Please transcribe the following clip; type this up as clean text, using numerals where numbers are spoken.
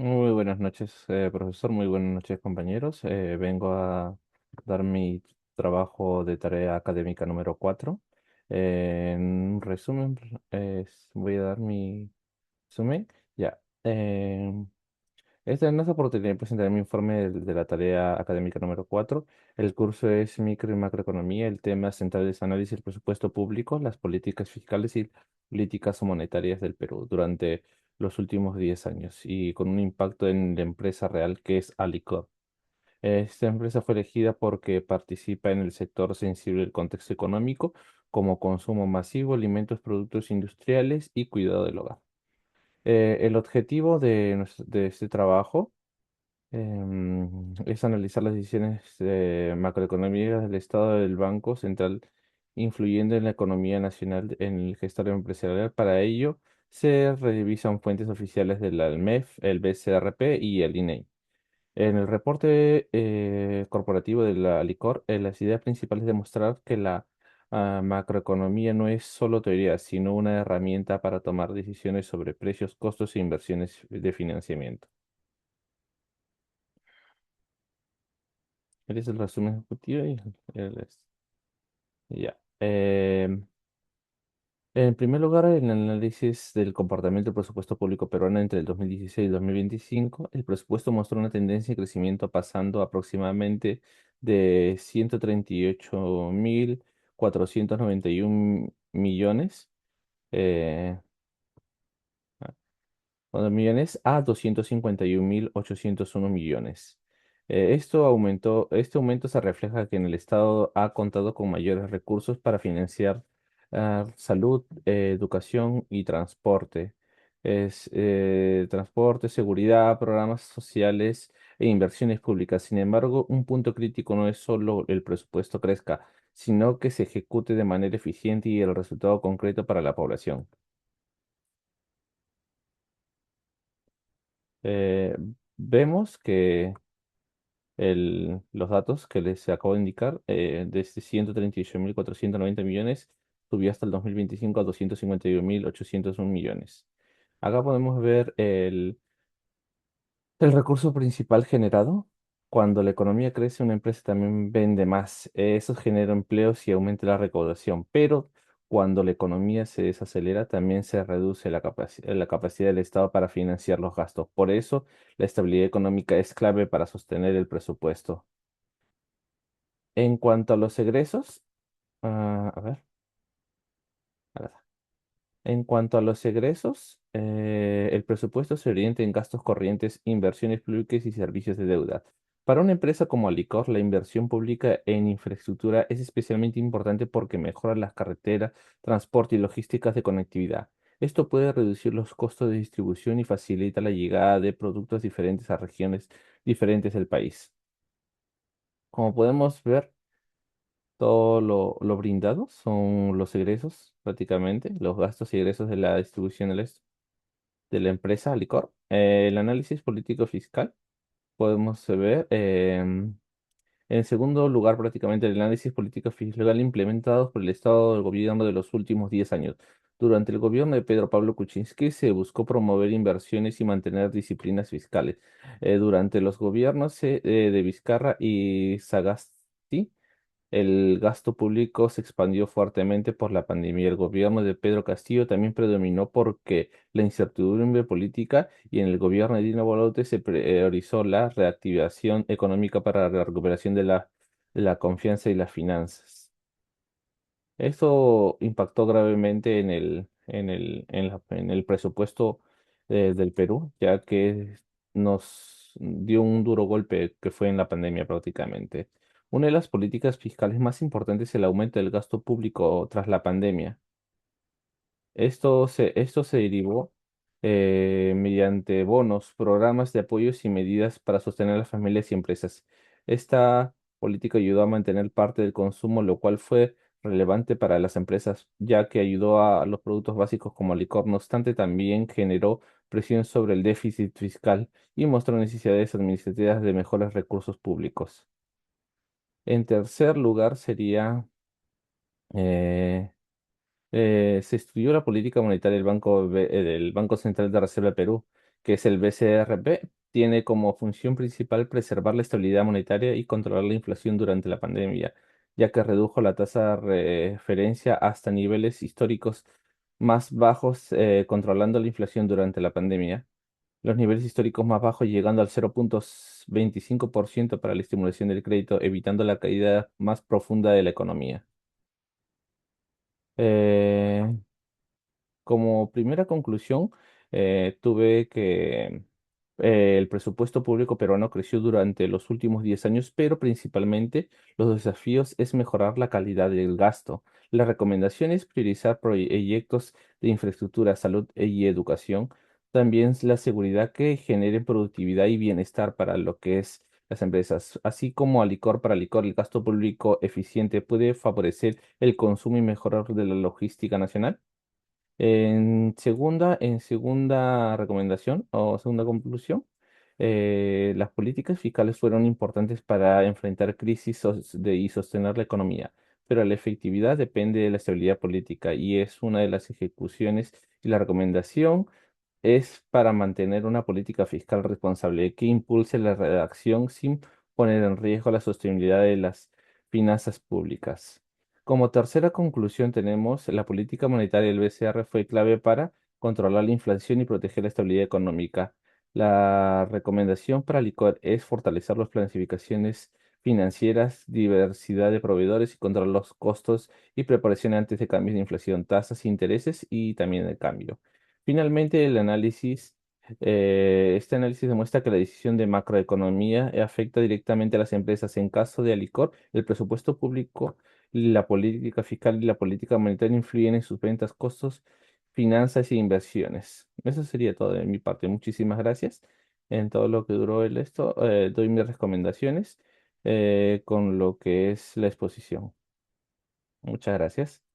Muy buenas noches, profesor. Muy buenas noches, compañeros. Vengo a dar mi trabajo de tarea académica número 4. En resumen, voy a dar mi resumen. Ya. En esta oportunidad presentaré mi informe de la tarea académica número 4. El curso es Micro y Macroeconomía. El tema central es análisis del presupuesto público, las políticas fiscales y políticas monetarias del Perú durante los últimos 10 años y con un impacto en la empresa real que es Alicorp. Esta empresa fue elegida porque participa en el sector sensible del contexto económico, como consumo masivo, alimentos, productos industriales y cuidado del hogar. El objetivo de este trabajo es analizar las decisiones macroeconómicas del Estado del Banco Central influyendo en la economía nacional en el gestor empresarial. Para ello, se revisan fuentes oficiales de la ALMEF, el BCRP y el INEI. En el reporte corporativo de la Licor, las ideas principales es demostrar que la macroeconomía no es solo teoría, sino una herramienta para tomar decisiones sobre precios, costos e inversiones de financiamiento. Eres el resumen ejecutivo y ya. En primer lugar, el análisis del comportamiento del presupuesto público peruano entre el 2016 y 2025, el presupuesto mostró una tendencia de crecimiento pasando aproximadamente de 138.491 millones eh, millones a 251.801 millones. Este aumento se refleja que en el Estado ha contado con mayores recursos para financiar salud, educación y transporte. Transporte, seguridad, programas sociales e inversiones públicas. Sin embargo, un punto crítico no es solo el presupuesto crezca, sino que se ejecute de manera eficiente y el resultado concreto para la población. Eh, Vemos que los datos que les acabo de indicar, desde 138.490 millones, subió hasta el 2025 a 251.801 millones. Acá podemos ver el recurso principal generado. Cuando la economía crece, una empresa también vende más. Eso genera empleos y aumenta la recaudación. Pero cuando la economía se desacelera, también se reduce la capacidad del Estado para financiar los gastos. Por eso, la estabilidad económica es clave para sostener el presupuesto. En cuanto a los egresos, a ver. En cuanto a los egresos, el presupuesto se orienta en gastos corrientes, inversiones públicas y servicios de deuda. Para una empresa como Alicor, la inversión pública en infraestructura es especialmente importante porque mejora las carreteras, transporte y logísticas de conectividad. Esto puede reducir los costos de distribución y facilita la llegada de productos diferentes a regiones diferentes del país. Como podemos ver, todo lo brindado son los egresos, prácticamente, los gastos y egresos de la distribución de la empresa Licor. El análisis político fiscal, podemos ver, en segundo lugar, prácticamente el análisis político fiscal implementado por el Estado del Gobierno de los últimos 10 años. Durante el gobierno de Pedro Pablo Kuczynski se buscó promover inversiones y mantener disciplinas fiscales. Durante los gobiernos de Vizcarra y Sagasti, el gasto público se expandió fuertemente por la pandemia. El gobierno de Pedro Castillo también predominó porque la incertidumbre política y en el gobierno de Dina Boluarte se priorizó la reactivación económica para la recuperación de la confianza y las finanzas. Esto impactó gravemente en el presupuesto del Perú, ya que nos dio un duro golpe que fue en la pandemia prácticamente. Una de las políticas fiscales más importantes es el aumento del gasto público tras la pandemia. Esto se derivó mediante bonos, programas de apoyos y medidas para sostener a las familias y empresas. Esta política ayudó a mantener parte del consumo, lo cual fue relevante para las empresas, ya que ayudó a los productos básicos como licor. No obstante, también generó presión sobre el déficit fiscal y mostró necesidades administrativas de mejores recursos públicos. En tercer lugar sería eh, se estudió la política monetaria del Banco Central de Reserva de Perú, que es el BCRP, tiene como función principal preservar la estabilidad monetaria y controlar la inflación durante la pandemia, ya que redujo la tasa de referencia hasta niveles históricos más bajos, controlando la inflación durante la pandemia. Los niveles históricos más bajos llegando al 0,25% para la estimulación del crédito, evitando la caída más profunda de la economía. Eh, Como primera conclusión, tuve que el presupuesto público peruano creció durante los últimos 10 años, pero principalmente los desafíos es mejorar la calidad del gasto. La recomendación es priorizar proyectos de infraestructura, salud y educación. También es la seguridad que generen productividad y bienestar para lo que es las empresas. Así como Alicor para Alicor, el gasto público eficiente puede favorecer el consumo y mejorar de la logística nacional. En segunda recomendación o segunda conclusión, las políticas fiscales fueron importantes para enfrentar crisis y sostener la economía, pero la efectividad depende de la estabilidad política y es una de las ejecuciones y la recomendación es para mantener una política fiscal responsable que impulse la redacción sin poner en riesgo la sostenibilidad de las finanzas públicas. Como tercera conclusión tenemos la política monetaria del BCR fue clave para controlar la inflación y proteger la estabilidad económica. La recomendación para Licor es fortalecer las planificaciones financieras, diversidad de proveedores y controlar los costos y preparación antes de cambios de inflación, tasas, intereses y también el cambio. Finalmente, este análisis demuestra que la decisión de macroeconomía afecta directamente a las empresas. En caso de Alicor, el presupuesto público, la política fiscal y la política monetaria influyen en sus ventas, costos, finanzas e inversiones. Eso sería todo de mi parte. Muchísimas gracias. En todo lo que duró esto, doy mis recomendaciones con lo que es la exposición. Muchas gracias.